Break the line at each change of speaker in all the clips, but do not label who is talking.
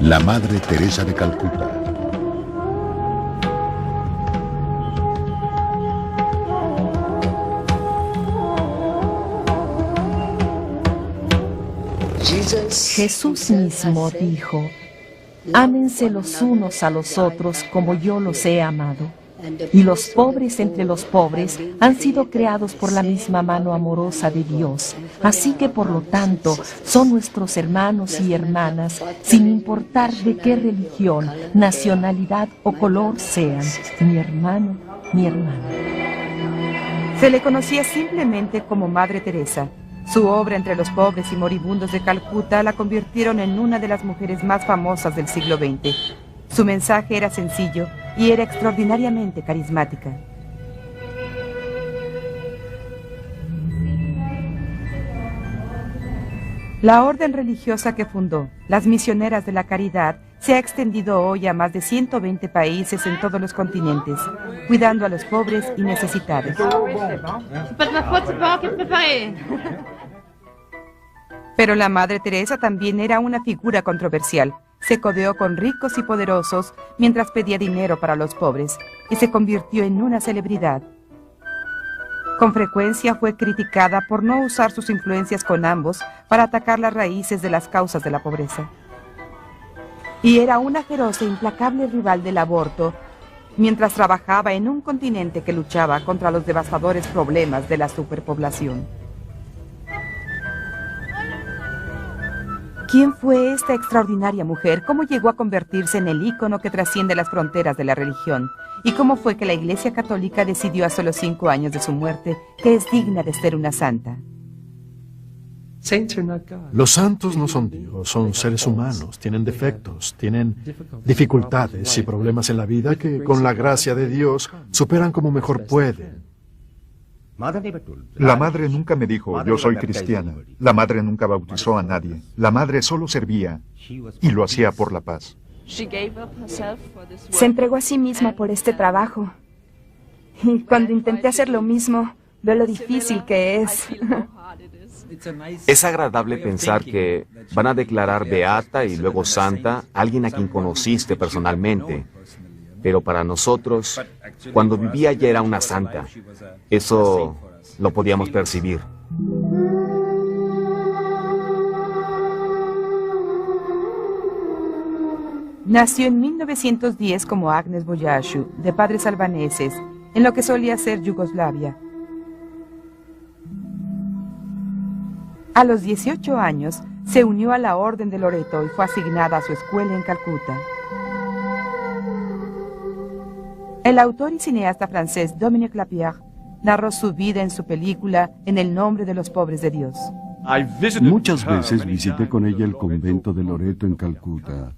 La Madre Teresa de Calcuta.
Jesús mismo dijo: ámense los unos a los otros como yo los he amado. Y los pobres entre los pobres han sido creados por la misma mano amorosa de Dios. Así que por lo tanto son nuestros hermanos y hermanas, sin importar de qué religión, nacionalidad o color sean. Mi hermano, mi hermana.
Se le conocía simplemente como Madre Teresa. Su obra entre los pobres y moribundos de Calcuta la convirtieron en una de las mujeres más famosas del siglo XX. Su mensaje era sencillo y era extraordinariamente carismática. La orden religiosa que fundó, las Misioneras de la Caridad, se ha extendido hoy a más de 120 países en todos los continentes, cuidando a los pobres y necesitados. Pero la Madre Teresa también era una figura controversial. Se codeó con ricos y poderosos mientras pedía dinero para los pobres y se convirtió en una celebridad. Con frecuencia fue criticada por no usar sus influencias con ambos para atacar las raíces de las causas de la pobreza. Y era una feroz e implacable rival del aborto, mientras trabajaba en un continente que luchaba contra los devastadores problemas de la superpoblación. ¿Quién fue esta extraordinaria mujer? ¿Cómo llegó a convertirse en el ícono que trasciende las fronteras de la religión? ¿Y cómo fue que la Iglesia Católica decidió a solo 5 años de su muerte que es digna de ser una santa?
Los santos no son Dios, son seres humanos, tienen defectos, tienen dificultades y problemas en la vida que con la gracia de Dios superan como mejor pueden.
La madre nunca me dijo, yo soy cristiana. La madre nunca bautizó a nadie. La madre solo servía y lo hacía por la paz.
Se entregó a sí misma por este trabajo. Y cuando intenté hacer lo mismo, veo lo difícil que es.
Es agradable pensar que van a declarar beata y luego santa a alguien a quien conociste personalmente. Pero para nosotros, cuando vivía ya era una santa. Eso lo podíamos percibir.
Nació en 1910 como Agnes Boyarshu, de padres albaneses, en lo que solía ser Yugoslavia. A los 18 años, se unió a la Orden de Loreto y fue asignada a su escuela en Calcuta. El autor y cineasta francés Dominique Lapierre narró su vida en su película En el nombre de los pobres de Dios.
Muchas veces visité con ella el convento de Loreto en Calcuta.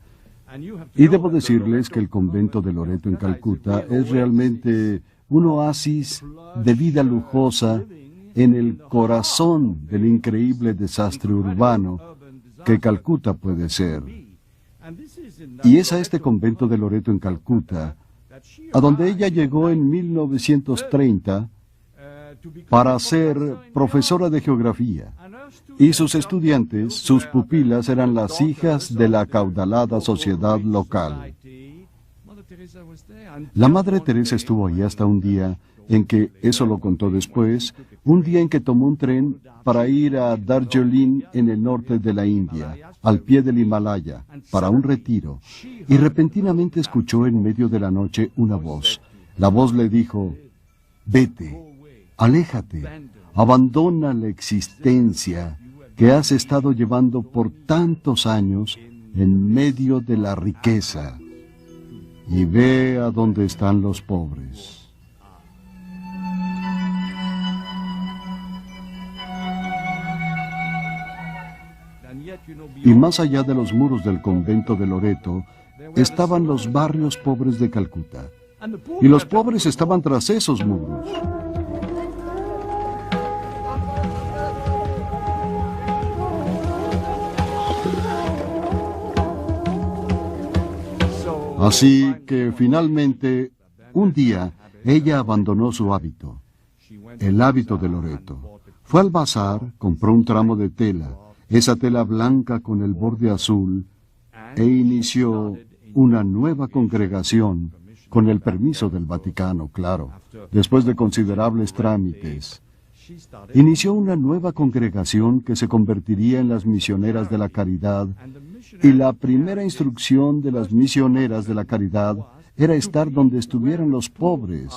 Y debo decirles que el convento de Loreto en Calcuta es realmente un oasis de vida lujosa en el corazón del increíble desastre urbano que Calcuta puede ser. Y es a este convento de Loreto en Calcuta a donde ella llegó en 1930 para ser profesora de geografía. Y sus estudiantes, sus pupilas, eran las hijas de la acaudalada sociedad local. La Madre Teresa estuvo ahí hasta un día en que, eso lo contó después, un día en que tomó un tren para ir a Darjeeling en el norte de la India, al pie del Himalaya, para un retiro, y repentinamente escuchó en medio de la noche una voz. La voz le dijo: vete, aléjate, abandona la existencia que has estado llevando por tantos años en medio de la riqueza, y ve a donde están los pobres. Y más allá de los muros del convento de Loreto, estaban los barrios pobres de Calcuta. Y los pobres estaban tras esos muros. Así que finalmente, un día, ella abandonó su hábito, el hábito de Loreto. Fue al bazar, compró un tramo de tela, esa tela blanca con el borde azul, e inició una nueva congregación, con el permiso del Vaticano, claro, después de considerables trámites. Inició una nueva congregación que se convertiría en las Misioneras de la Caridad, y la primera instrucción de las Misioneras de la Caridad era estar donde estuvieran los pobres,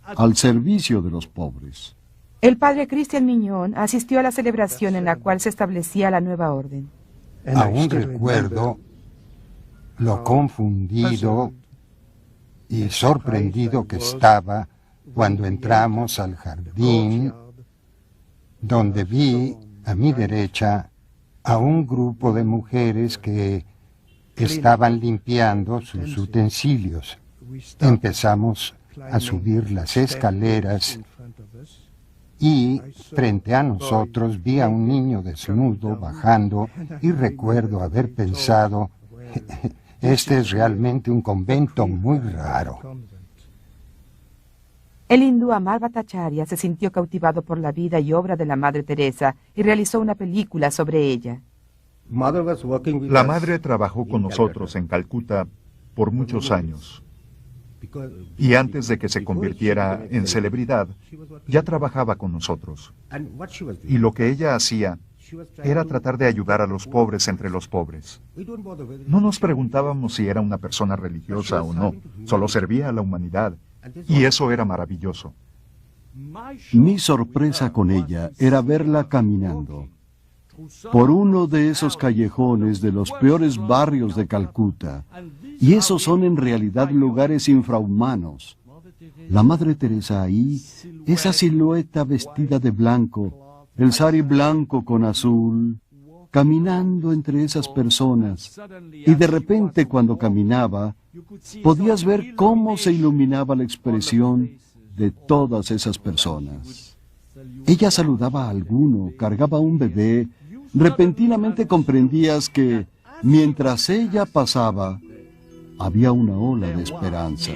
al servicio de los pobres.
El padre Cristian Miñón asistió a la celebración en la cual se establecía la nueva orden.
Aún recuerdo lo confundido y sorprendido que estaba cuando entramos al jardín, donde vi a mi derecha a un grupo de mujeres que estaban limpiando sus utensilios. Empezamos a subir las escaleras y frente a nosotros vi a un niño desnudo bajando y recuerdo haber pensado, este es realmente un convento muy raro.
El hindú Amar Bhattacharya se sintió cautivado por la vida y obra de la Madre Teresa y realizó una película sobre ella.
La madre trabajó con nosotros en Calcuta por muchos años. Y antes de que se convirtiera en celebridad, ya trabajaba con nosotros. Y lo que ella hacía era tratar de ayudar a los pobres entre los pobres. No nos preguntábamos si era una persona religiosa o no, solo servía a la humanidad. Y eso era maravilloso.
Mi sorpresa con ella era verla caminando por uno de esos callejones de los peores barrios de Calcuta, y esos son en realidad lugares infrahumanos. La Madre Teresa ahí, esa silueta vestida de blanco, el sari blanco con azul, caminando entre esas personas, y de repente cuando caminaba, podías ver cómo se iluminaba la expresión de todas esas personas. Ella saludaba a alguno, cargaba a un bebé. Repentinamente comprendías que, mientras ella pasaba, había una ola de esperanza.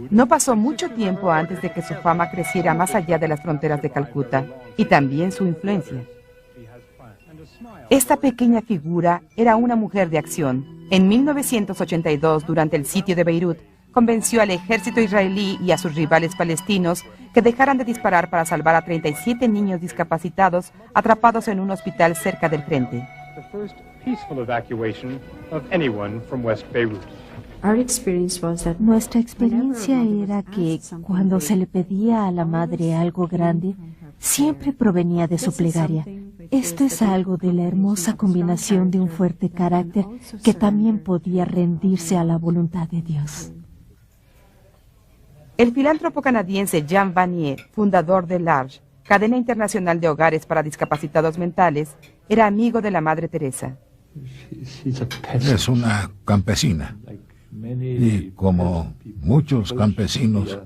No pasó mucho tiempo antes de que su fama creciera más allá de las fronteras de Calcuta, y también su influencia. Esta pequeña figura era una mujer de acción. En 1982, durante el sitio de Beirut, convenció al ejército israelí y a sus rivales palestinos que dejaran de disparar para salvar a 37 niños discapacitados atrapados en un hospital cerca del frente.
Nuestra experiencia era que cuando se le pedía a la madre algo grande, siempre provenía de su plegaria. Esto es algo de la hermosa combinación de un fuerte carácter que también podía rendirse a la voluntad de Dios.
El filántropo canadiense Jean Vanier, fundador de l'Arche, cadena internacional de hogares para discapacitados mentales, era amigo de la Madre Teresa.
Es una campesina. Y como muchos campesinos,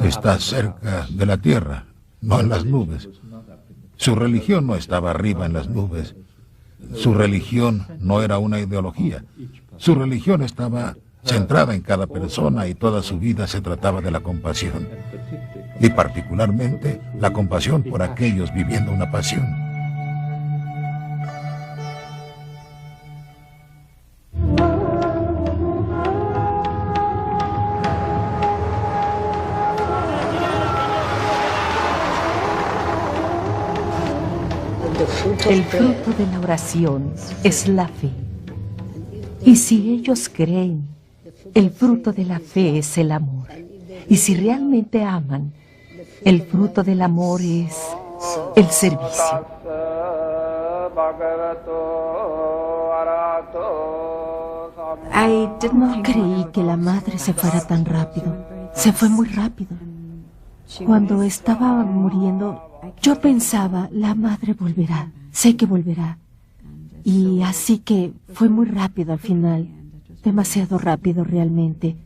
está cerca de la tierra, no en las nubes. Su religión no estaba arriba en las nubes. Su religión no era una ideología. Su religión estaba centrada en cada persona y toda su vida se trataba de la compasión. Y particularmente la compasión por aquellos viviendo una pasión.
El fruto de la oración es la fe. Y si ellos creen, el fruto de la fe es el amor. Y si realmente aman, el fruto del amor es el servicio. No creí que la madre se fuera tan rápido. Se fue muy rápido. Cuando estaba muriendo, yo pensaba, la madre volverá. Sé que volverá. Y así que fue muy rápido al final. Demasiado rápido realmente.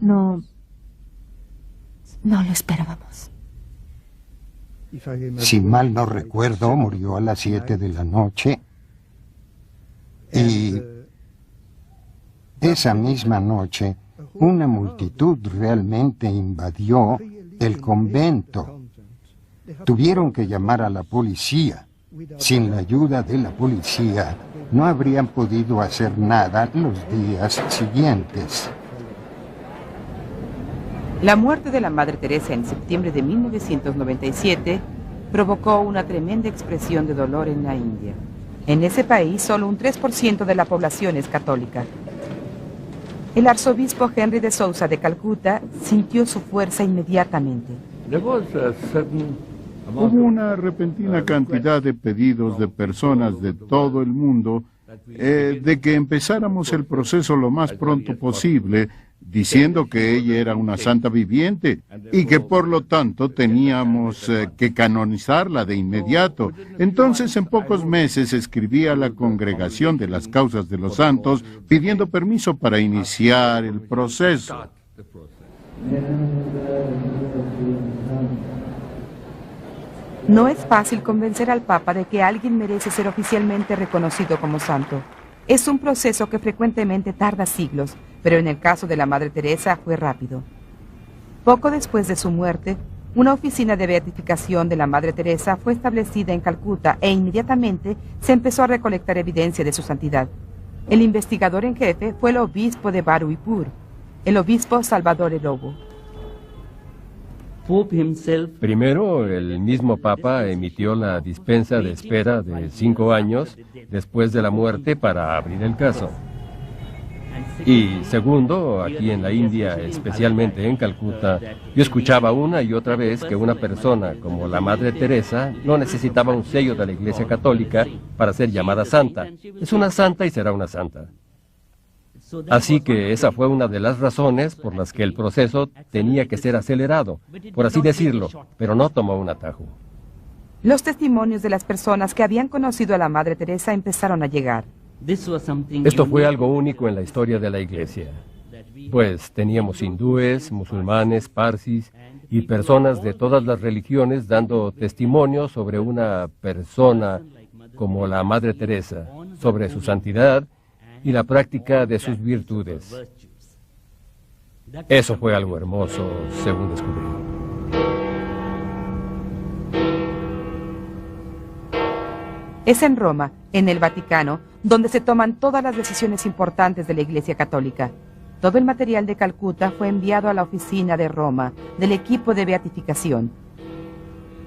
No lo esperábamos.
Si mal no recuerdo, murió a las 7 de la noche. Y esa misma noche, una multitud realmente invadió el convento. Tuvieron que llamar a la policía. Sin la ayuda de la policía, no habrían podido hacer nada los días siguientes.
La muerte de la Madre Teresa en septiembre de 1997 provocó una tremenda expresión de dolor en la India. En ese país, solo un 3% de la población es católica. El arzobispo Henry de Sousa de Calcuta sintió su fuerza inmediatamente.
Hubo una repentina cantidad de pedidos de personas de todo el mundo de que empezáramos el proceso lo más pronto posible, diciendo que ella era una santa viviente y que por lo tanto teníamos que canonizarla de inmediato. Entonces, en pocos meses escribí a la Congregación de las Causas de los Santos pidiendo permiso para iniciar el proceso.
No es fácil convencer al Papa de que alguien merece ser oficialmente reconocido como santo. Es un proceso que frecuentemente tarda siglos, pero en el caso de la Madre Teresa fue rápido. Poco después de su muerte, una oficina de beatificación de la Madre Teresa fue establecida en Calcuta e inmediatamente se empezó a recolectar evidencia de su santidad. El investigador en jefe fue el obispo de Baruipur, el obispo Salvador Lobo.
Primero, el mismo Papa emitió la dispensa de espera de 5 años después de la muerte para abrir el caso. Y segundo, aquí en la India, especialmente en Calcuta, yo escuchaba una y otra vez que una persona como la Madre Teresa no necesitaba un sello de la Iglesia Católica para ser llamada santa. Es una santa y será una santa. Así que esa fue una de las razones por las que el proceso tenía que ser acelerado, por así decirlo, pero no tomó un atajo.
Los testimonios de las personas que habían conocido a la Madre Teresa empezaron a llegar.
Esto fue algo único en la historia de la Iglesia, pues teníamos hindúes, musulmanes, parsis y personas de todas las religiones dando testimonio sobre una persona como la Madre Teresa, sobre su santidad y la práctica de sus virtudes. Eso fue algo hermoso, según descubrí.
Es en Roma, en el Vaticano, donde se toman todas las decisiones importantes de la Iglesia Católica. Todo el material de Calcuta fue enviado a la oficina de Roma del equipo de beatificación.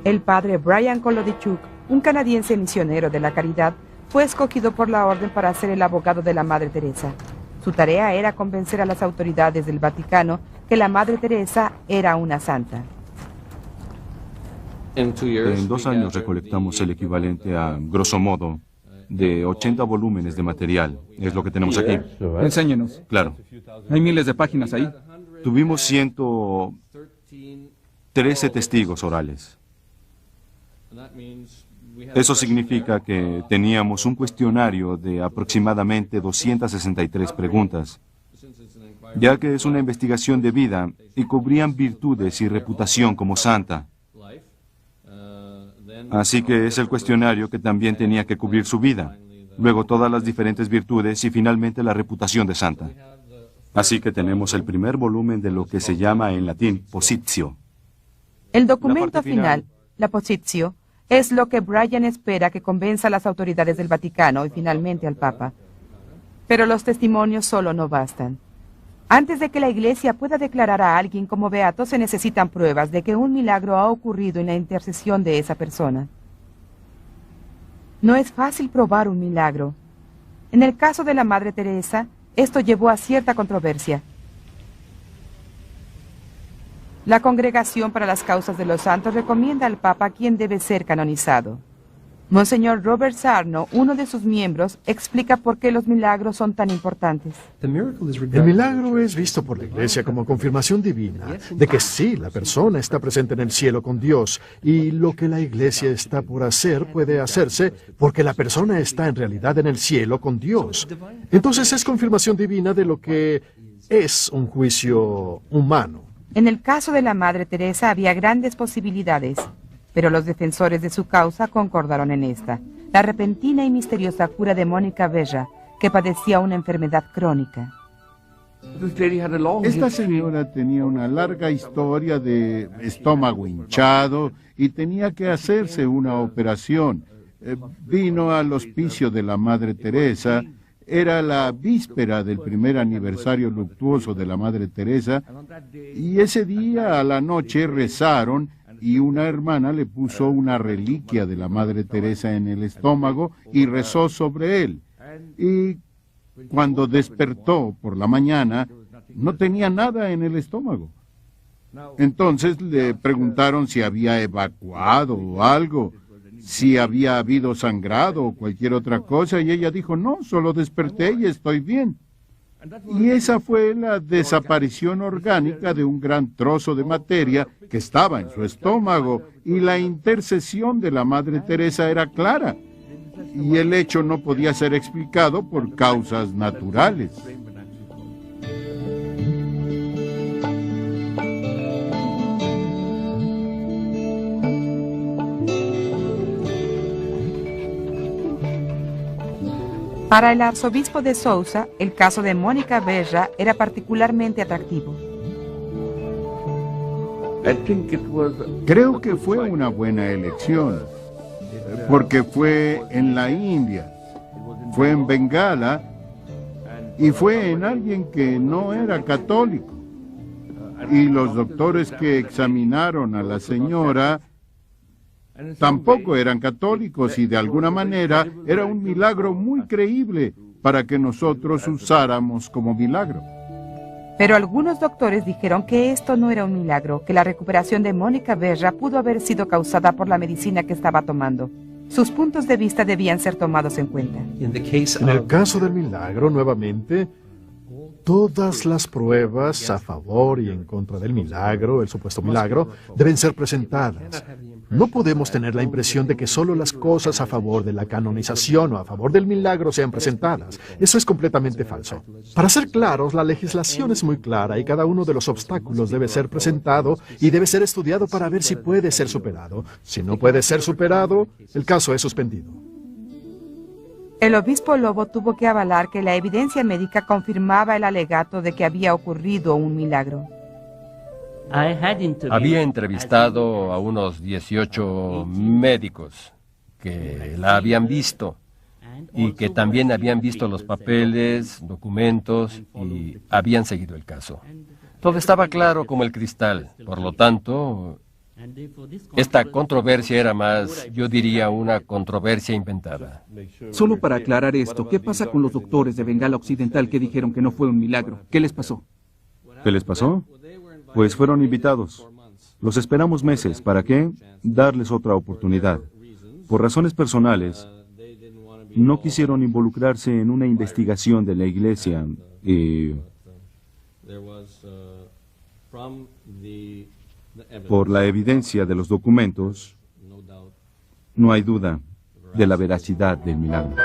El padre Brian Kolodichuk, un canadiense misionero de la caridad, fue escogido por la orden para ser el abogado de la Madre Teresa. Su tarea era convencer a las autoridades del Vaticano que la Madre Teresa era una santa.
En 2 años recolectamos el equivalente a, grosso modo, de 80 volúmenes de material. Es lo que tenemos aquí.
Enséñenos.
Claro.
Hay miles de páginas ahí.
Tuvimos 113 testigos orales. Eso significa que teníamos un cuestionario de aproximadamente 263 preguntas, ya que es una investigación de vida y cubrían virtudes y reputación como santa. Así que es el cuestionario que también tenía que cubrir su vida, luego todas las diferentes virtudes y finalmente la reputación de santa. Así que tenemos el primer volumen de lo que se llama en latín positio.
El documento final, la positio, es lo que Brian espera que convenza a las autoridades del Vaticano y finalmente al Papa. Pero los testimonios solo no bastan. Antes de que la Iglesia pueda declarar a alguien como beato, se necesitan pruebas de que un milagro ha ocurrido en la intercesión de esa persona. No es fácil probar un milagro. En el caso de la Madre Teresa, esto llevó a cierta controversia. La Congregación para las Causas de los Santos recomienda al Papa quién debe ser canonizado. Monseñor Robert Sarno, uno de sus miembros, explica por qué los milagros son tan importantes.
El milagro es visto por la Iglesia como confirmación divina de que sí, la persona está presente en el cielo con Dios y lo que la Iglesia está por hacer puede hacerse porque la persona está en realidad en el cielo con Dios. Entonces es confirmación divina de lo que es un juicio humano.
En el caso de la Madre Teresa había grandes posibilidades, pero los defensores de su causa concordaron en esta: la repentina y misteriosa cura de Mónica Berra, que padecía una enfermedad crónica.
Esta señora tenía una larga historia de estómago hinchado y tenía que hacerse una operación. Vino al hospicio de la Madre Teresa. Era la víspera del primer aniversario luctuoso de la Madre Teresa, y ese día a la noche rezaron y una hermana le puso una reliquia de la Madre Teresa en el estómago y rezó sobre él. Y cuando despertó por la mañana, no tenía nada en el estómago. Entonces le preguntaron si había evacuado o algo, si había habido sangrado o cualquier otra cosa, y ella dijo, no, solo desperté y estoy bien. Y esa fue la desaparición orgánica de un gran trozo de materia que estaba en su estómago, y la intercesión de la Madre Teresa era clara, y el hecho no podía ser explicado por causas naturales.
Para el arzobispo de Sousa, el caso de Mónica Berra era particularmente atractivo.
Creo que fue una buena elección, porque fue en la India, fue en Bengala y fue en alguien que no era católico. Y los doctores que examinaron a la señora tampoco eran católicos, y de alguna manera era un milagro muy creíble para que nosotros usáramos como milagro.
Pero algunos doctores dijeron que esto no era un milagro, que la recuperación de Mónica Berra pudo haber sido causada por la medicina que estaba tomando. Sus puntos de vista debían ser tomados en cuenta.
En el caso del milagro, nuevamente, todas las pruebas a favor y en contra del milagro, el supuesto milagro, deben ser presentadas. No podemos tener la impresión de que solo las cosas a favor de la canonización o a favor del milagro sean presentadas. Eso es completamente falso. Para ser claros, la legislación es muy clara y cada uno de los obstáculos debe ser presentado y debe ser estudiado para ver si puede ser superado. Si no puede ser superado, el caso es suspendido.
El obispo Lobo tuvo que avalar que la evidencia médica confirmaba el alegato de que había ocurrido un milagro.
Había entrevistado a unos 18 médicos que la habían visto y que también habían visto los papeles, documentos y habían seguido el caso. Todo estaba claro como el cristal. Por lo tanto, esta controversia era más, yo diría, una controversia inventada.
Solo para aclarar esto, ¿qué pasa con los doctores de Bengala Occidental que dijeron que no fue un milagro? ¿Qué les pasó?
¿Qué les pasó? Pues fueron invitados. Los esperamos meses. ¿Para qué? Darles otra oportunidad. Por razones personales, no quisieron involucrarse en una investigación de la iglesia y por la evidencia de los documentos, no hay duda de la veracidad del milagro.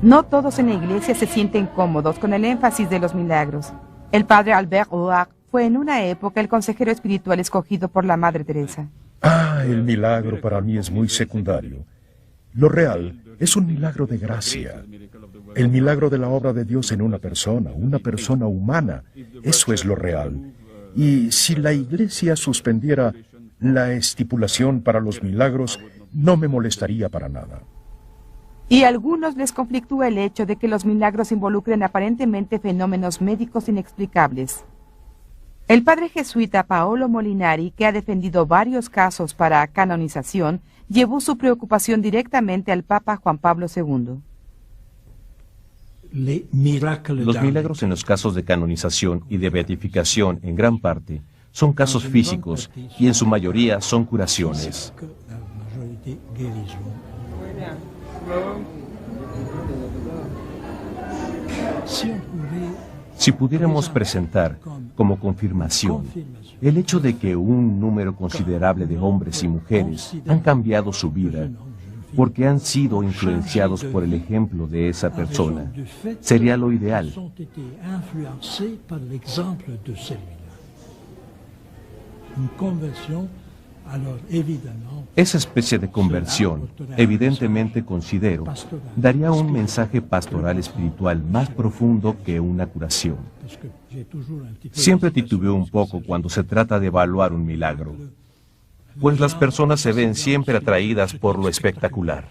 No todos en la iglesia se sienten cómodos con el énfasis de los milagros. El padre Albert Oak fue en una época el consejero espiritual escogido por la Madre Teresa.
El milagro para mí es muy secundario. Lo real es un milagro de gracia. El milagro de la obra de Dios en una persona humana. Eso es lo real. Y si la iglesia suspendiera la estipulación para los milagros, no me molestaría para nada.
Y a algunos les conflictúa el hecho de que los milagros involucren aparentemente fenómenos médicos inexplicables. El padre jesuita Paolo Molinari, que ha defendido varios casos para canonización, llevó su preocupación directamente al Papa Juan Pablo II.
Los milagros en los casos de canonización y de beatificación, en gran parte, son casos físicos y en su mayoría son curaciones. Si pudiéramos presentar como confirmación el hecho de que un número considerable de hombres y mujeres han cambiado su vida porque han sido influenciados por el ejemplo de esa persona. Sería lo ideal. Esa especie de conversión, evidentemente considero, daría un mensaje pastoral espiritual más profundo que una curación. Siempre titubeo un poco cuando se trata de evaluar un milagro, pues las personas se ven siempre atraídas por lo espectacular.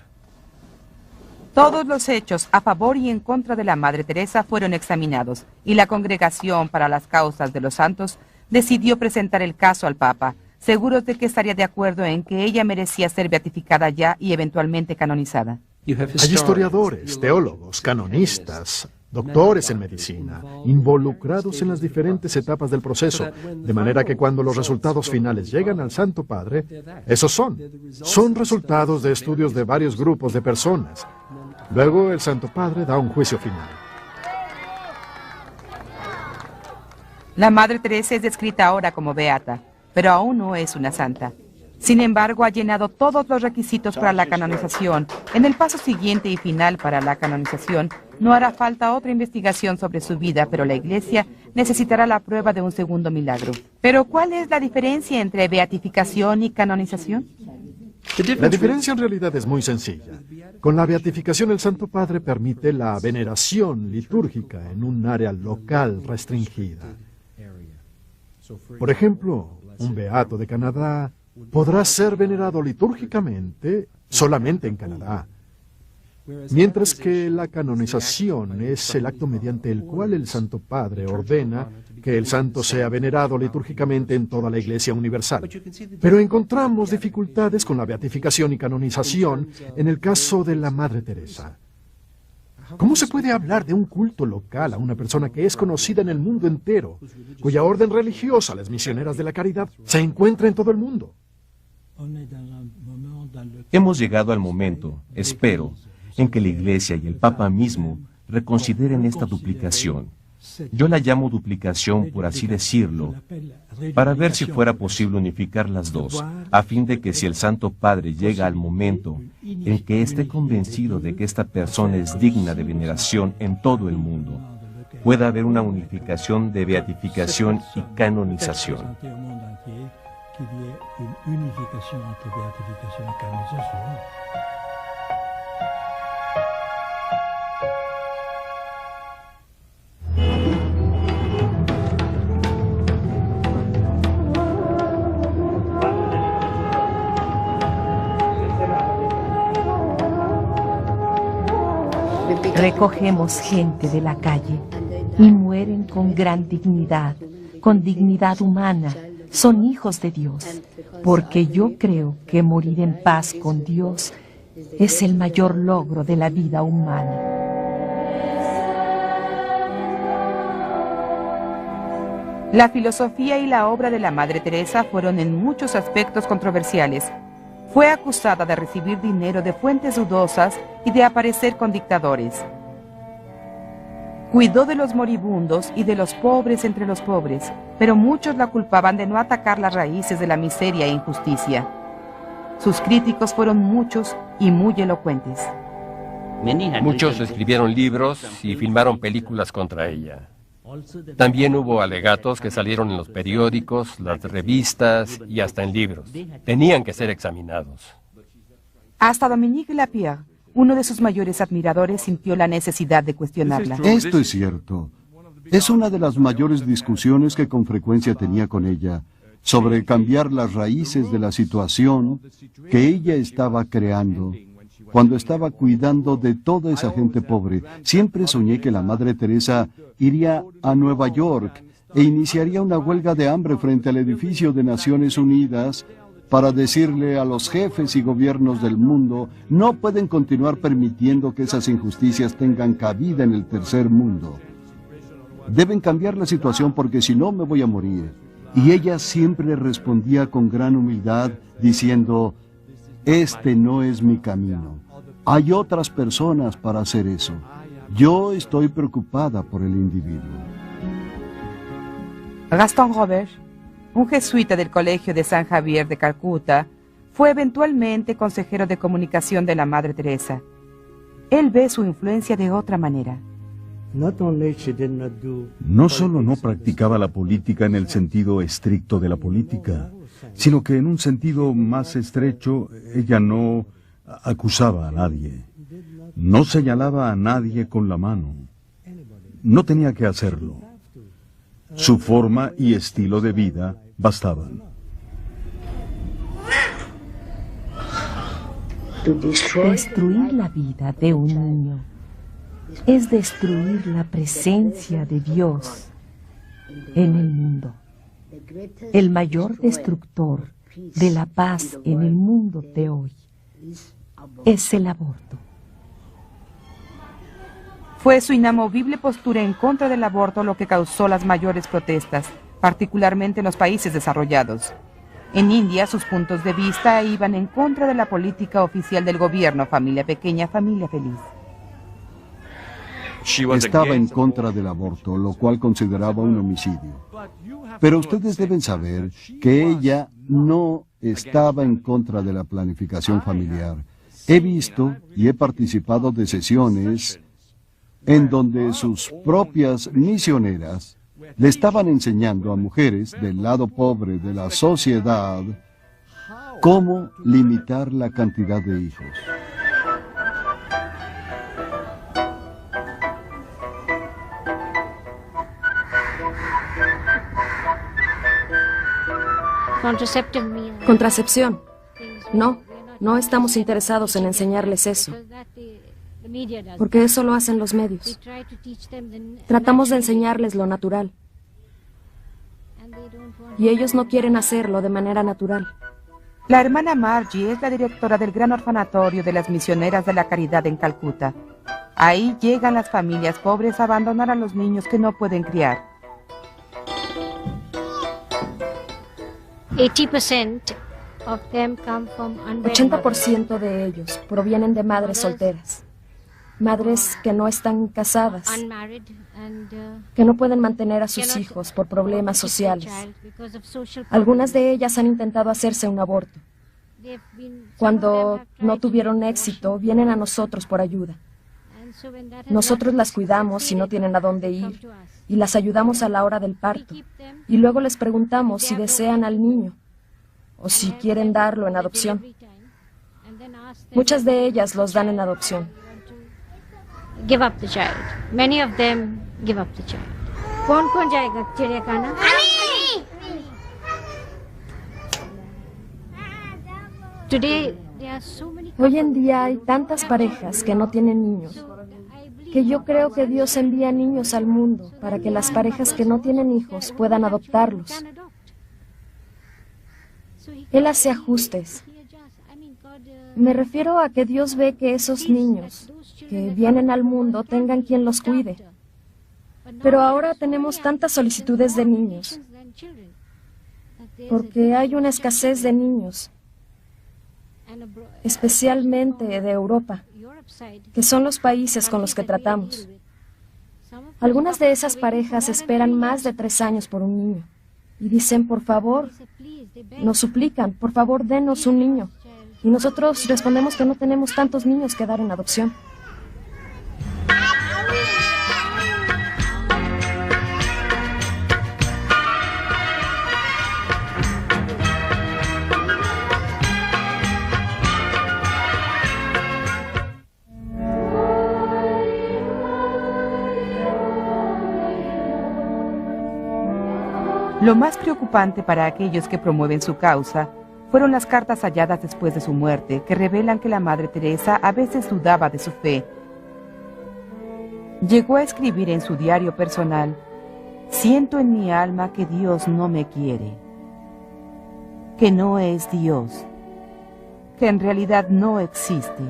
Todos los hechos a favor y en contra de la Madre Teresa fueron examinados, y la Congregación para las Causas de los Santos decidió presentar el caso al Papa, seguros de que estaría de acuerdo en que ella merecía ser beatificada ya y eventualmente canonizada.
Hay historiadores, teólogos, canonistas, doctores en medicina, involucrados en las diferentes etapas del proceso, de manera que cuando los resultados finales llegan al Santo Padre, esos son resultados de estudios de varios grupos de personas. Luego el Santo Padre da un juicio final.
La Madre Teresa es descrita ahora como beata, pero aún no es una santa. Sin embargo, ha llenado todos los requisitos para la canonización. En el paso siguiente y final para la canonización, no hará falta otra investigación sobre su vida, pero la Iglesia necesitará la prueba de un segundo milagro. ¿Pero cuál es la diferencia entre beatificación y canonización?
La diferencia en realidad es muy sencilla. Con la beatificación el Santo Padre permite la veneración litúrgica en un área local restringida. Por ejemplo, un beato de Canadá podrá ser venerado litúrgicamente solamente en Canadá, mientras que la canonización es el acto mediante el cual el Santo Padre ordena que el santo sea venerado litúrgicamente en toda la Iglesia universal. Pero encontramos dificultades con la beatificación y canonización en el caso de la Madre Teresa. ¿Cómo se puede hablar de un culto local a una persona que es conocida en el mundo entero, cuya orden religiosa, las misioneras de la caridad, se encuentra en todo el mundo?
Hemos llegado al momento, espero, en que la Iglesia y el Papa mismo reconsideren esta duplicación. Yo la llamo duplicación, por así decirlo, para ver si fuera posible unificar las dos, a fin de que si el Santo Padre llega al momento en que esté convencido de que esta persona es digna de veneración en todo el mundo, pueda haber una unificación de beatificación y canonización.
Recogemos gente de la calle y mueren con gran dignidad, con dignidad humana. Son hijos de Dios, porque yo creo que morir en paz con Dios es el mayor logro de la vida humana.
La filosofía y la obra de la Madre Teresa fueron en muchos aspectos controversiales. Fue acusada de recibir dinero de fuentes dudosas y de aparecer con dictadores. Cuidó de los moribundos y de los pobres entre los pobres, pero muchos la culpaban de no atacar las raíces de la miseria e injusticia. Sus críticos fueron muchos y muy elocuentes.
Muchos escribieron libros y filmaron películas contra ella. También hubo alegatos que salieron en los periódicos, las revistas y hasta en libros. Tenían que ser examinados.
Hasta Dominique Lapierre, uno de sus mayores admiradores, sintió la necesidad de cuestionarla.
Esto es cierto. Es una de las mayores discusiones que con frecuencia tenía con ella sobre cambiar las raíces de la situación que ella estaba creando cuando estaba cuidando de toda esa gente pobre. Siempre soñé que la Madre Teresa iría a Nueva York e iniciaría una huelga de hambre frente al edificio de Naciones Unidas para decirle a los jefes y gobiernos del mundo: no pueden continuar permitiendo que esas injusticias tengan cabida en el tercer mundo. Deben cambiar la situación porque si no me voy a morir. Y ella siempre respondía con gran humildad diciendo: este no es mi camino. Hay otras personas para hacer eso. Yo estoy preocupada por el individuo.
Gaston Robert, un jesuita del Colegio de San Javier de Calcuta, Fue eventualmente consejero de comunicación de la Madre Teresa. Él ve su influencia de otra manera.
No solo no practicaba la política en el sentido estricto de la política, sino que en un sentido más estrecho, ella no acusaba a nadie, no señalaba a nadie con la mano. No tenía que hacerlo. Su forma y estilo de vida bastaban.
Destruir la vida de un niño es destruir la presencia de Dios en el mundo. El mayor destructor de la paz en el mundo de hoy es el aborto.
Fue su inamovible postura en contra del aborto lo que causó las mayores protestas, particularmente en los países desarrollados. En India, sus puntos de vista iban en contra de la política oficial del gobierno, familia pequeña, familia feliz.
Estaba en contra del aborto, lo cual consideraba un homicidio. Pero ustedes deben saber que ella no estaba en contra de la planificación familiar. He visto y he participado de sesiones en donde sus propias misioneras le estaban enseñando a mujeres del lado pobre de la sociedad cómo limitar la cantidad de hijos.
Contracepción. No estamos interesados en enseñarles eso, porque eso lo hacen los medios. Tratamos de enseñarles lo natural, y ellos no quieren hacerlo de manera natural.
La hermana Margie es la directora del gran orfanatorio de las misioneras de la caridad en Calcuta. Ahí llegan las familias pobres a abandonar a los niños que no pueden criar.
80% de ellos provienen de madres solteras, madres que no están casadas, que no pueden mantener a sus hijos por problemas sociales. Algunas de ellas han intentado hacerse un aborto. Cuando no tuvieron éxito, vienen a nosotros por ayuda. Nosotros las cuidamos si no tienen a dónde ir y las ayudamos a la hora del parto. Y luego les preguntamos si desean al niño o si quieren darlo en adopción. Muchas de ellas los dan en adopción.
Give up the child. Many of them give up the child. ¿Con jayega chiड़ियाखाना?
Hoy en día hay tantas parejas que no tienen niños, que yo creo que Dios envía niños al mundo para que las parejas que no tienen hijos puedan adoptarlos. Él hace ajustes. Me refiero a que Dios ve que esos niños que vienen al mundo tengan quien los cuide. Pero ahora tenemos tantas solicitudes de niños, porque hay una escasez de niños, especialmente de Europa, que son los países con los que tratamos. Algunas de esas parejas esperan más de 3 años por un niño y dicen, por favor, nos suplican, por favor, denos un niño. Y nosotros respondemos que no tenemos tantos niños que dar en adopción.
Lo más preocupante para aquellos que promueven su causa fueron las cartas halladas después de su muerte, que revelan que la Madre Teresa a veces dudaba de su fe. Llegó a escribir en su diario personal: siento en mi alma que Dios no me quiere, que no es Dios, que en realidad no existe.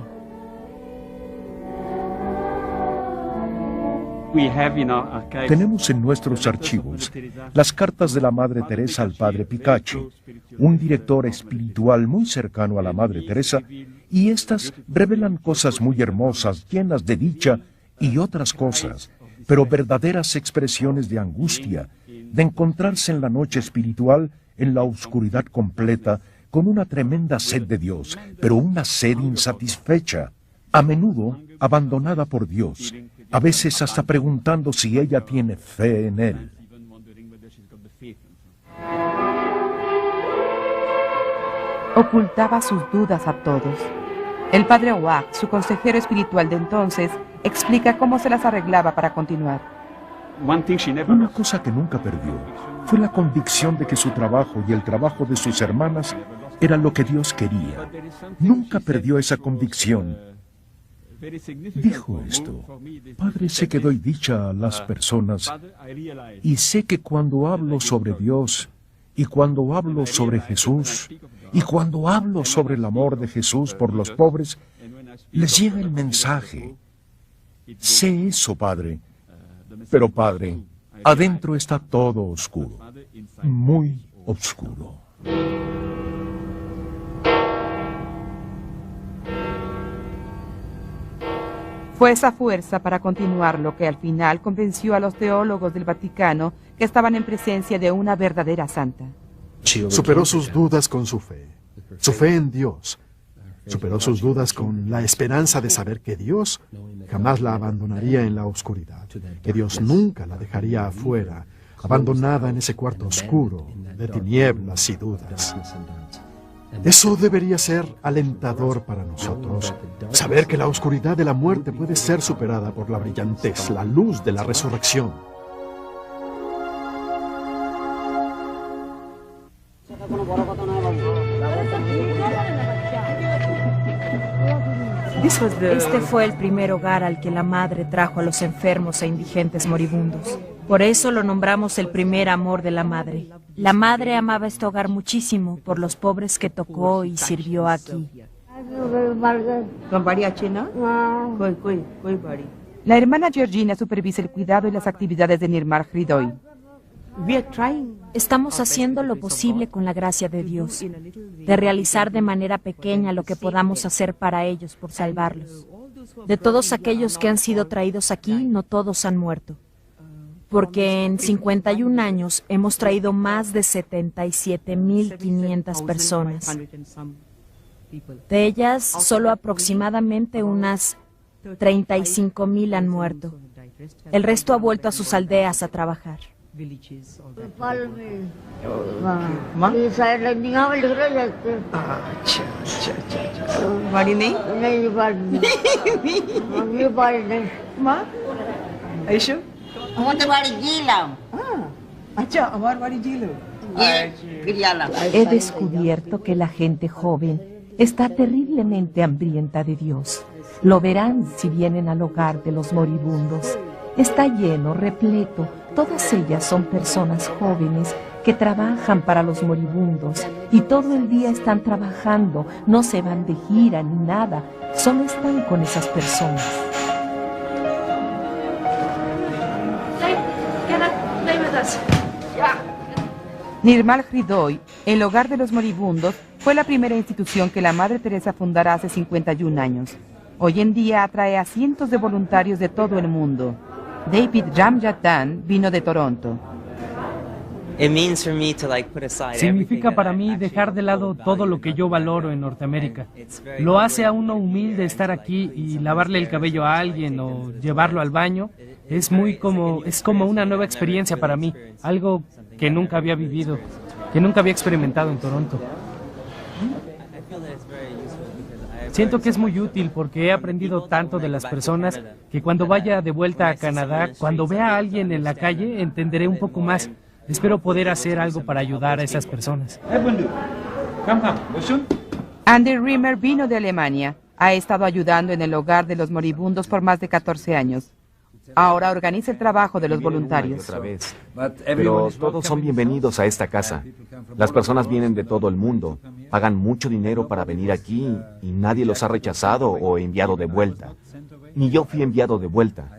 Tenemos en nuestros archivos las cartas de la Madre Teresa al Padre Picachi, un director espiritual muy cercano a la Madre Teresa, y estas revelan cosas muy hermosas, llenas de dicha y otras cosas, pero verdaderas expresiones de angustia, de encontrarse en la noche espiritual, en la oscuridad completa, con una tremenda sed de Dios, pero una sed insatisfecha, a menudo abandonada por Dios, a veces hasta preguntando si ella tiene fe en Él.
Ocultaba sus dudas a todos. El padre Oak, su consejero espiritual de entonces, explica cómo se las arreglaba para continuar.
Una cosa que nunca perdió fue la convicción de que su trabajo y el trabajo de sus hermanas era lo que Dios quería. Nunca perdió esa convicción. Dijo esto: Padre, sé que doy dicha a las personas y sé que cuando hablo sobre Dios y cuando hablo sobre Jesús y cuando hablo sobre el amor de Jesús por los pobres, les llega el mensaje. Sé eso, Padre. Pero, Padre, adentro está todo oscuro, muy oscuro.
Fue esa fuerza para continuar lo que al final convenció a los teólogos del Vaticano que estaban en presencia de una verdadera santa.
Superó sus dudas con su fe en Dios. Superó sus dudas con la esperanza de saber que Dios jamás la abandonaría en la oscuridad, que Dios nunca la dejaría afuera, abandonada en ese cuarto oscuro de tinieblas y dudas. Eso debería ser alentador para nosotros, saber que la oscuridad de la muerte puede ser superada por la brillantez, la luz de la resurrección.
Este fue el primer hogar al que la madre trajo a los enfermos e indigentes moribundos. Por eso lo nombramos el primer amor de la madre. La madre amaba este hogar muchísimo por los pobres que tocó y sirvió aquí.
La hermana Georgina supervisa el cuidado y las actividades de Nirmal Hridoy.
Estamos haciendo lo posible con la gracia de Dios, de realizar de manera pequeña lo que podamos hacer para ellos por salvarlos. De todos aquellos que han sido traídos aquí, no todos han muerto, porque en 51 años hemos traído más de 77.500 personas. De ellas, solo aproximadamente unas 35.000 han muerto. El resto ha vuelto a sus aldeas a trabajar.
He descubierto que la gente joven está terriblemente hambrienta de Dios. Lo verán si vienen al hogar de los moribundos. Está lleno, repleto. Todas ellas son personas jóvenes que trabajan para los moribundos y todo el día están trabajando, no se van de gira ni nada, solo están con esas personas.
Nirmal Hridoy, el hogar de los moribundos, fue la primera institución que la Madre Teresa fundara hace 51 años. Hoy en día atrae a cientos de voluntarios de todo el mundo. David Ramjatan vino de Toronto.
Significa para mí dejar de lado todo lo que yo valoro en Norteamérica. Lo hace a uno humilde estar aquí y lavarle el cabello a alguien o llevarlo al baño. Es como una nueva experiencia para mí, algo que nunca había vivido, que nunca había experimentado en Toronto. Siento que es muy útil porque he aprendido tanto de las personas que cuando vaya de vuelta a Canadá, cuando vea a alguien en la calle, entenderé un poco más. Espero poder hacer algo para ayudar a esas personas.
Andy Rimmer vino de Alemania. Ha estado ayudando en el hogar de los moribundos por más de 14 años. Ahora organiza el trabajo de los voluntarios.
Pero todos son bienvenidos a esta casa. Las personas vienen de todo el mundo, pagan mucho dinero para venir aquí y nadie los ha rechazado o enviado de vuelta. Ni yo fui enviado de vuelta.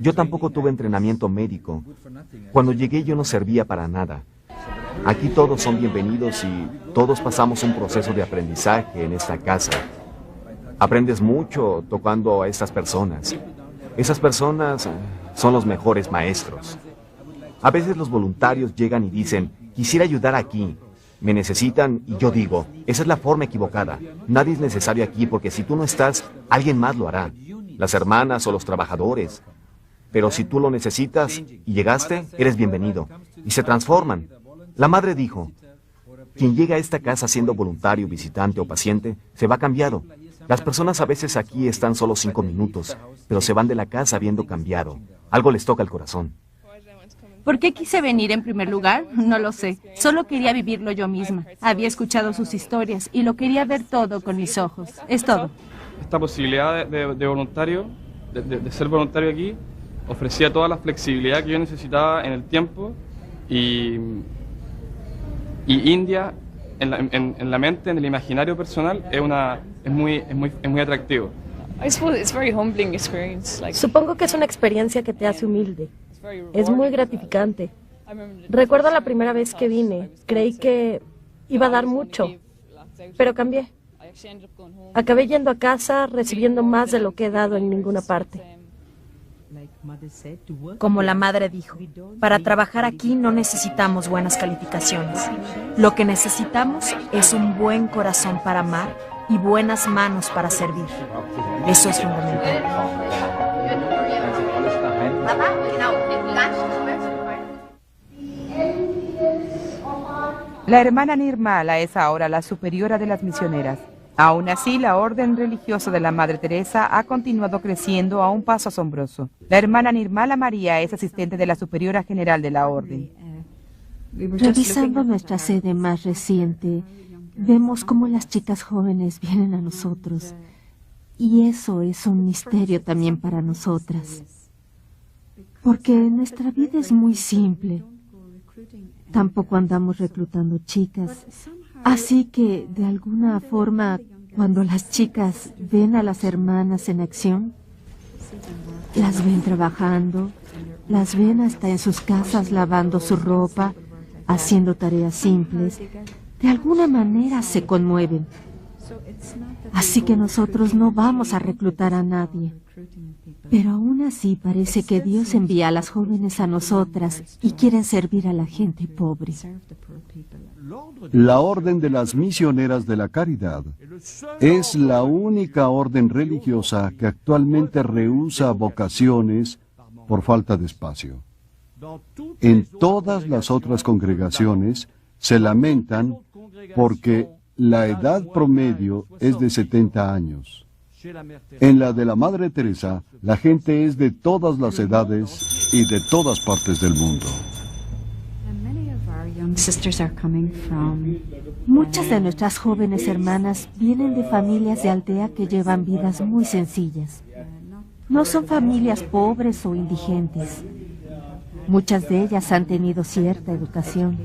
Yo tampoco tuve entrenamiento médico. Cuando llegué yo no servía para nada. Aquí todos son bienvenidos y todos pasamos un proceso de aprendizaje en esta casa. Aprendes mucho tocando a estas personas. Esas personas son los mejores maestros. A veces los voluntarios llegan y dicen, quisiera ayudar aquí. Me necesitan y yo digo, esa es la forma equivocada. Nadie es necesario aquí porque si tú no estás, alguien más lo hará. Las hermanas o los trabajadores. Pero si tú lo necesitas y llegaste, eres bienvenido. Y se transforman. La madre dijo, quien llega a esta casa siendo voluntario, visitante o paciente, se va cambiado. Las personas a veces aquí están solo 5 minutos, pero se van de la casa habiendo cambiado. Algo les toca el corazón.
¿Por qué quise venir en primer lugar? No lo sé. Solo quería vivirlo yo misma. Había escuchado sus historias y lo quería ver todo con mis ojos. Es todo.
Esta posibilidad de voluntario, de ser voluntario aquí, ofrecía toda la flexibilidad que yo necesitaba en el tiempo y India en la mente, en el imaginario personal, es muy atractivo.
Supongo que es una experiencia que te hace humilde. Es muy gratificante. Recuerdo la primera vez que vine, creí que iba a dar mucho, pero cambié. Acabé yendo a casa recibiendo más de lo que he dado en ninguna parte.
Como la madre dijo, para trabajar aquí no necesitamos buenas calificaciones. Lo que necesitamos es un buen corazón para amar y buenas manos para servir. Eso es fundamental.
La hermana Nirmala es ahora la superiora de las misioneras. Aún así, la orden religiosa de la Madre Teresa ha continuado creciendo a un paso asombroso. La hermana Nirmala María es asistente de la superiora general de la orden.
Revisando nuestra sede más reciente, vemos cómo las chicas jóvenes vienen a nosotros. Y eso es un misterio también para nosotras. Porque nuestra vida es muy simple. Tampoco andamos reclutando chicas. Así que, de alguna forma, cuando las chicas ven a las hermanas en acción, las ven trabajando, las ven hasta en sus casas lavando su ropa, haciendo tareas simples, de alguna manera se conmueven. Así que nosotros no vamos a reclutar a nadie. Pero aún así parece que Dios envía a las jóvenes a nosotras y quieren servir a la gente pobre.
La Orden de las Misioneras de la Caridad es la única orden religiosa que actualmente rehúsa vocaciones por falta de espacio. En todas las otras congregaciones se lamentan porque la edad promedio es de 70 años. En la de la Madre Teresa, la gente es de todas las edades y de todas partes del mundo.
Muchas de nuestras jóvenes hermanas vienen de familias de aldea que llevan vidas muy sencillas. No son familias pobres o indigentes. Muchas de ellas han tenido cierta educación.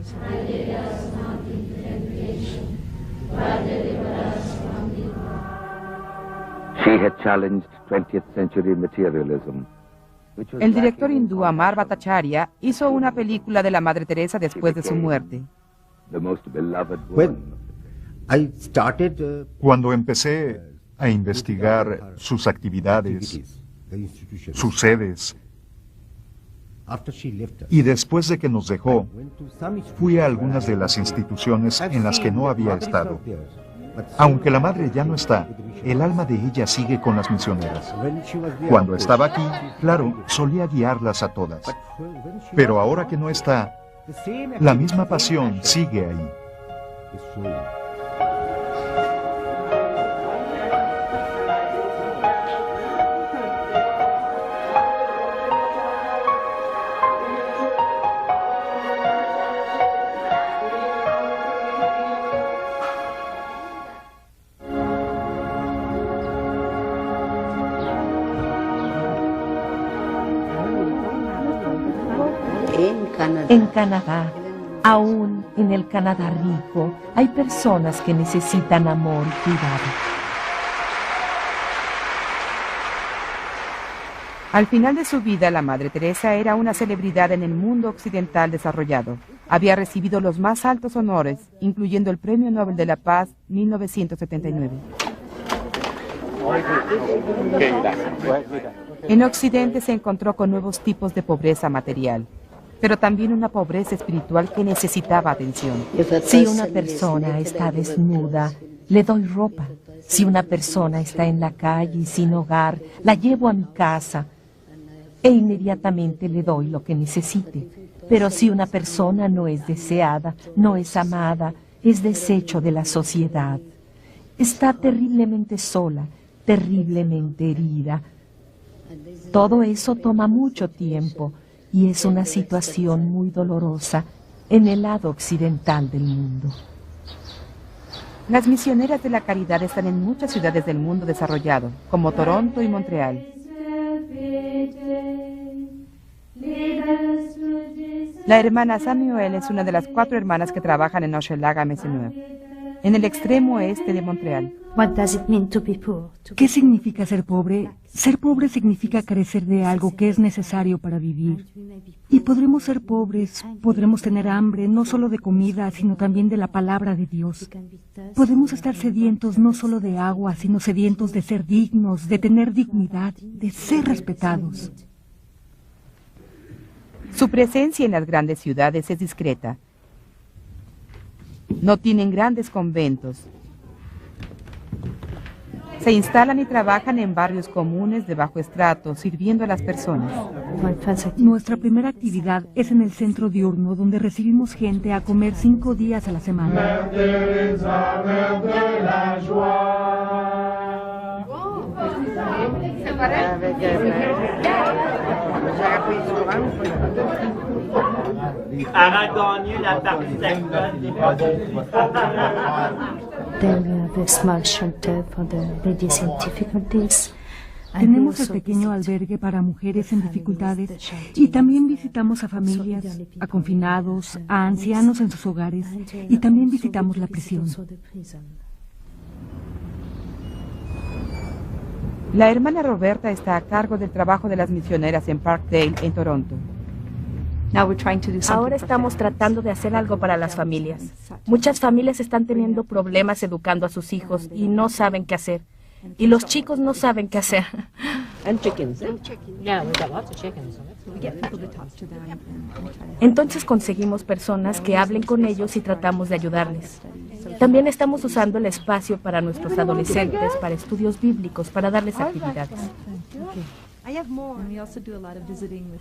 El director hindú Amar Bhattacharya hizo una película de la Madre Teresa después de su muerte.
Cuando empecé a investigar sus actividades, sus sedes, y después de que nos dejó, fui a algunas de las instituciones en las que no había estado. Aunque la madre ya no está, el alma de ella sigue con las misioneras. Cuando estaba aquí, claro, solía guiarlas a todas. Pero ahora que no está, la misma pasión sigue ahí.
En Canadá, aún en el Canadá rico, hay personas que necesitan amor y cuidado.
Al final de su vida, la Madre Teresa era una celebridad en el mundo occidental desarrollado. Había recibido los más altos honores, incluyendo el Premio Nobel de la Paz 1979. En Occidente se encontró con nuevos tipos de pobreza material. pero también una pobreza espiritual que necesitaba atención.
Si una persona está desnuda, le doy ropa. Si una persona está en la calle sin hogar, la llevo a mi casa e inmediatamente le doy lo que necesite. Pero si una persona no es deseada, no es amada, es desecho de la sociedad, está terriblemente sola, terriblemente herida. Todo eso toma mucho tiempo y es una situación muy dolorosa en el lado occidental del mundo.
Las misioneras de la caridad están en muchas ciudades del mundo desarrollado, como Toronto y Montreal. La hermana Samuel es una de las 4 hermanas que trabajan en Hochelaga-Maisonneuve, en el extremo oeste de Montreal.
¿Qué significa ser pobre? Ser pobre significa carecer de algo que es necesario para vivir. Y podremos ser pobres, podremos tener hambre, no solo de comida, sino también de la palabra de Dios. Podemos estar sedientos no solo de agua, sino sedientos de ser dignos, de tener dignidad, de ser respetados.
Su presencia en las grandes ciudades es discreta. No tienen grandes conventos. Se instalan y trabajan en barrios comunes de bajo estrato, sirviendo a las personas.
Nuestra primera actividad es en el centro diurno, donde recibimos gente a comer 5 días a la semana. Tenemos el pequeño albergue para mujeres en dificultades y también visitamos a familias, a confinados, a ancianos en sus hogares y también visitamos la prisión.
La hermana Roberta está a cargo del trabajo de las misioneras en Parkdale, en Toronto.
Ahora estamos tratando de hacer algo para las familias. Muchas familias están teniendo problemas educando a sus hijos y no saben qué hacer. Y los chicos no saben qué hacer. Entonces conseguimos personas que hablen con ellos y tratamos de ayudarles. También estamos usando el espacio para nuestros adolescentes, para estudios bíblicos, para darles actividades.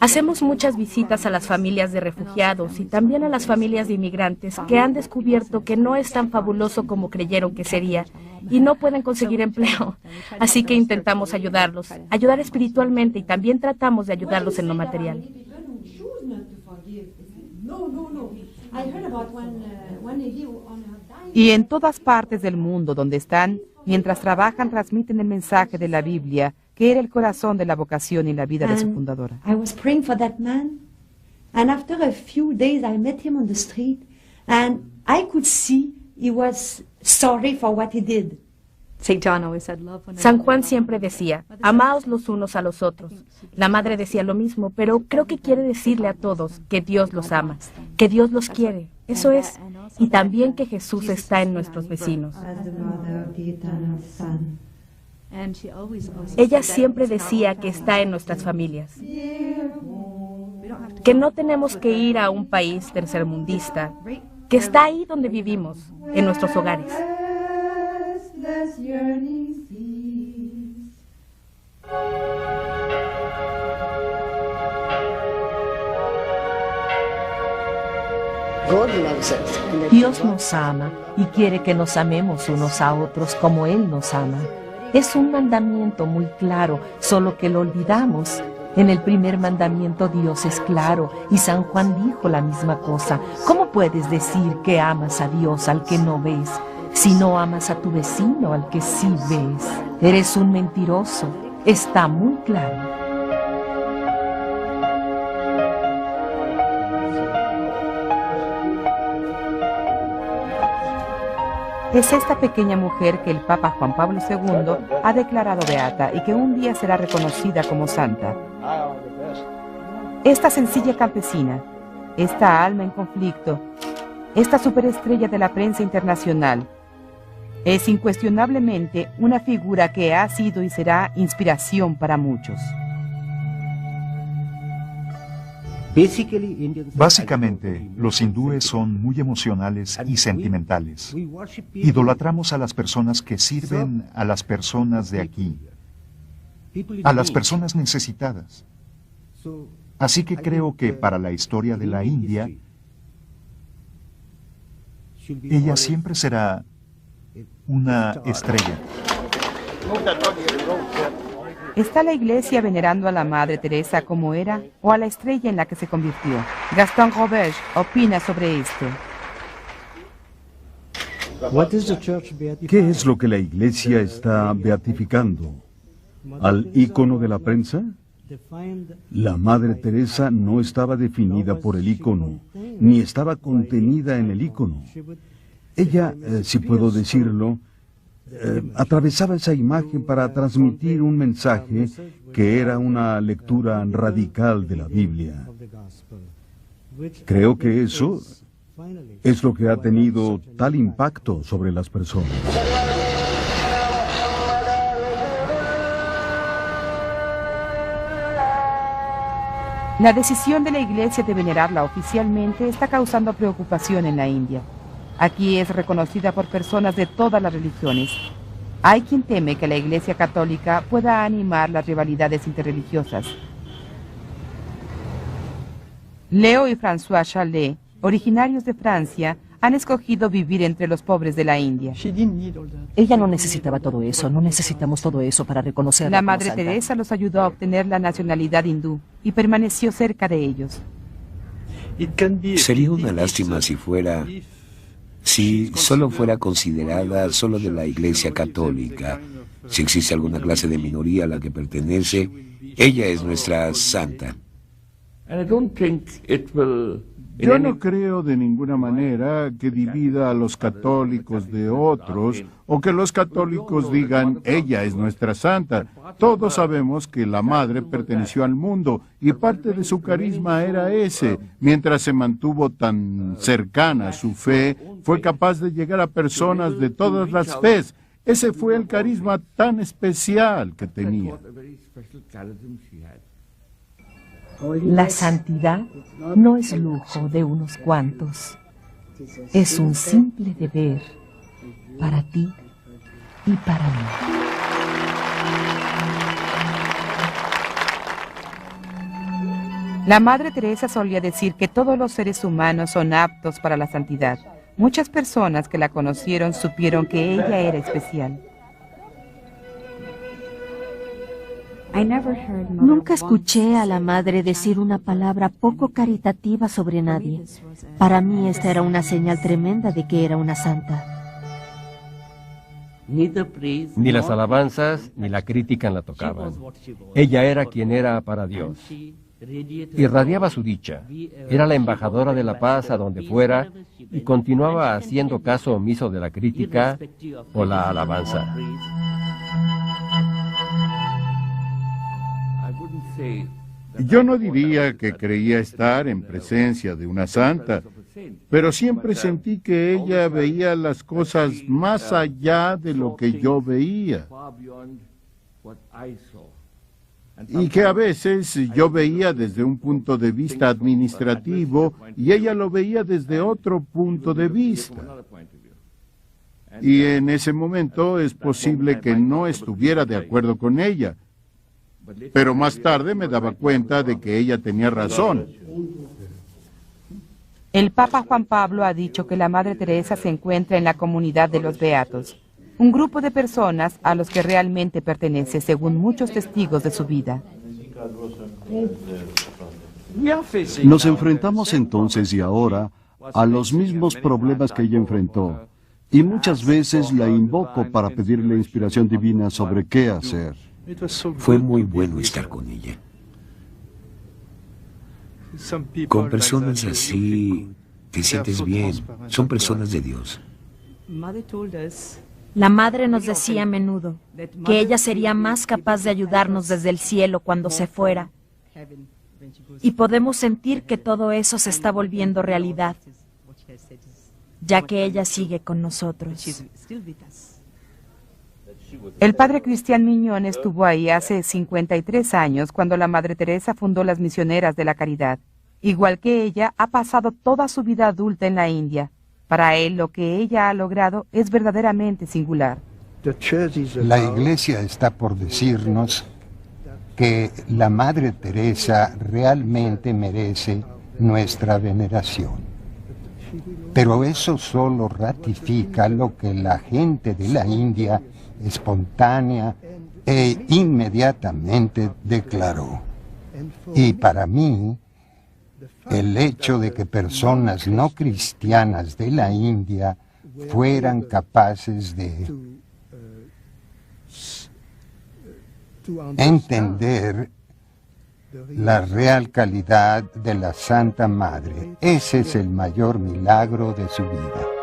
Hacemos muchas visitas a las familias de refugiados y también a las familias de inmigrantes que han descubierto que no es tan fabuloso como creyeron que sería y no pueden conseguir empleo. Así que intentamos ayudarlos, ayudar espiritualmente y también tratamos de ayudarlos en lo material.
Y en todas partes del mundo donde están, mientras trabajan, transmiten el mensaje de la Biblia, que era el corazón de la vocación y la vida de su fundadora.
I was praying for that man, and after a few days I met him on the street, and I could see he was sorry for what he did.
San Juan siempre decía, amaos los unos a los otros. La madre decía lo mismo, pero creo que quiere decirle a todos que Dios los ama, que Dios los quiere. Eso es, y también que Jesús está en nuestros vecinos. Ella siempre decía que está en nuestras familias, que no tenemos que ir a un país tercermundista, que está ahí donde vivimos, en nuestros hogares.
Dios nos ama y quiere que nos amemos unos a otros como Él nos ama. Es un mandamiento muy claro, solo que lo olvidamos. En el primer mandamiento Dios es claro y San Juan dijo la misma cosa. ¿Cómo puedes decir que amas a Dios al que no ves, si no amas a tu vecino al que sí ves? Eres un mentiroso. Está muy claro.
Es esta pequeña mujer que el Papa Juan Pablo II ha declarado beata y que un día será reconocida como santa. Esta sencilla campesina, esta alma en conflicto, esta superestrella de la prensa internacional, es incuestionablemente una figura que ha sido y será inspiración para muchos.
Básicamente, los hindúes son muy emocionales y sentimentales. Idolatramos a las personas que sirven a las personas de aquí, a las personas necesitadas. Así que creo que para la historia de la India, ella siempre será una estrella.
¿Está la Iglesia venerando a la Madre Teresa como era o a la estrella en la que se convirtió? Gastón Robert opina sobre esto.
¿Qué es lo que la Iglesia está beatificando? ¿Al ícono de la prensa? La Madre Teresa no estaba definida por el ícono, ni estaba contenida en el ícono. Ella, si puedo decirlo, atravesaba esa imagen para transmitir un mensaje que era una lectura radical de la Biblia. Creo que eso es lo que ha tenido tal impacto sobre las personas.
La decisión de la Iglesia de venerarla oficialmente está causando preocupación en la India. Aquí es reconocida por personas de todas las religiones. Hay quien teme que la Iglesia Católica pueda animar las rivalidades interreligiosas. Leo y François Chalet, originarios de Francia, han escogido vivir entre los pobres de la India.
Ella no necesitaba todo eso, no necesitamos todo eso para reconocerla.
La Madre Teresa los ayudó a obtener la nacionalidad hindú y permaneció cerca de ellos.
Sería una lástima si solo fuera considerada solo de la Iglesia Católica. Si existe alguna clase de minoría a la que pertenece, ella es nuestra santa.
Yo no creo de ninguna manera que divida a los católicos de otros o que los católicos digan, ella es nuestra santa. Todos sabemos que la madre perteneció al mundo y parte de su carisma era ese. Mientras se mantuvo tan cercana a su fe, fue capaz de llegar a personas de todas las fes. Ese fue el carisma tan especial que tenía.
La santidad no es lujo de unos cuantos, es un simple deber para ti y para mí.
La Madre Teresa solía decir que todos los seres humanos son aptos para la santidad. Muchas personas que la conocieron supieron que ella era especial.
Nunca escuché a la madre decir una palabra poco caritativa sobre nadie. Para mí esta era una señal tremenda de que era una santa.
Ni las alabanzas ni la crítica la tocaban. Ella era quien era para Dios. Irradiaba su dicha. Era la embajadora de la paz a donde fuera y continuaba haciendo caso omiso de la crítica o la alabanza.
Yo no diría que creía estar en presencia de una santa, pero siempre sentí que ella veía las cosas más allá de lo que yo veía. Y que a veces yo veía desde un punto de vista administrativo y ella lo veía desde otro punto de vista. Y en ese momento es posible que no estuviera de acuerdo con ella. Pero más tarde me daba cuenta de que ella tenía razón.
El Papa Juan Pablo ha dicho que la Madre Teresa se encuentra en la comunidad de los Beatos, un grupo de personas a los que realmente pertenece, según muchos testigos de su vida.
Nos enfrentamos entonces y ahora a los mismos problemas que ella enfrentó, y muchas veces la invoco para pedirle inspiración divina sobre qué hacer.
Fue muy bueno estar con ella. Con personas así te sientes bien. Son personas de Dios.
La madre nos decía a menudo que ella sería más capaz de ayudarnos desde el cielo cuando se fuera. Y podemos sentir que todo eso se está volviendo realidad, ya que ella sigue con nosotros.
El padre Cristian Miñón estuvo ahí hace 53 años cuando la Madre Teresa fundó las Misioneras de la Caridad. Igual que ella, ha pasado toda su vida adulta en la India. Para él, lo que ella ha logrado es verdaderamente singular.
La Iglesia está por decirnos que la Madre Teresa realmente merece nuestra veneración. Pero eso solo ratifica lo que la gente de la India espontánea e inmediatamente declaró. Y para mí, el hecho de que personas no cristianas de la India fueran capaces de entender la real calidad de la Santa Madre, ese es el mayor milagro de su vida.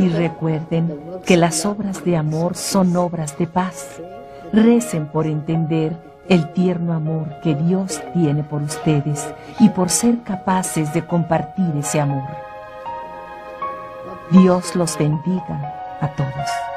Y recuerden que las obras de amor son obras de paz. Recen por entender el tierno amor que Dios tiene por ustedes y por ser capaces de compartir ese amor. Dios los bendiga a todos.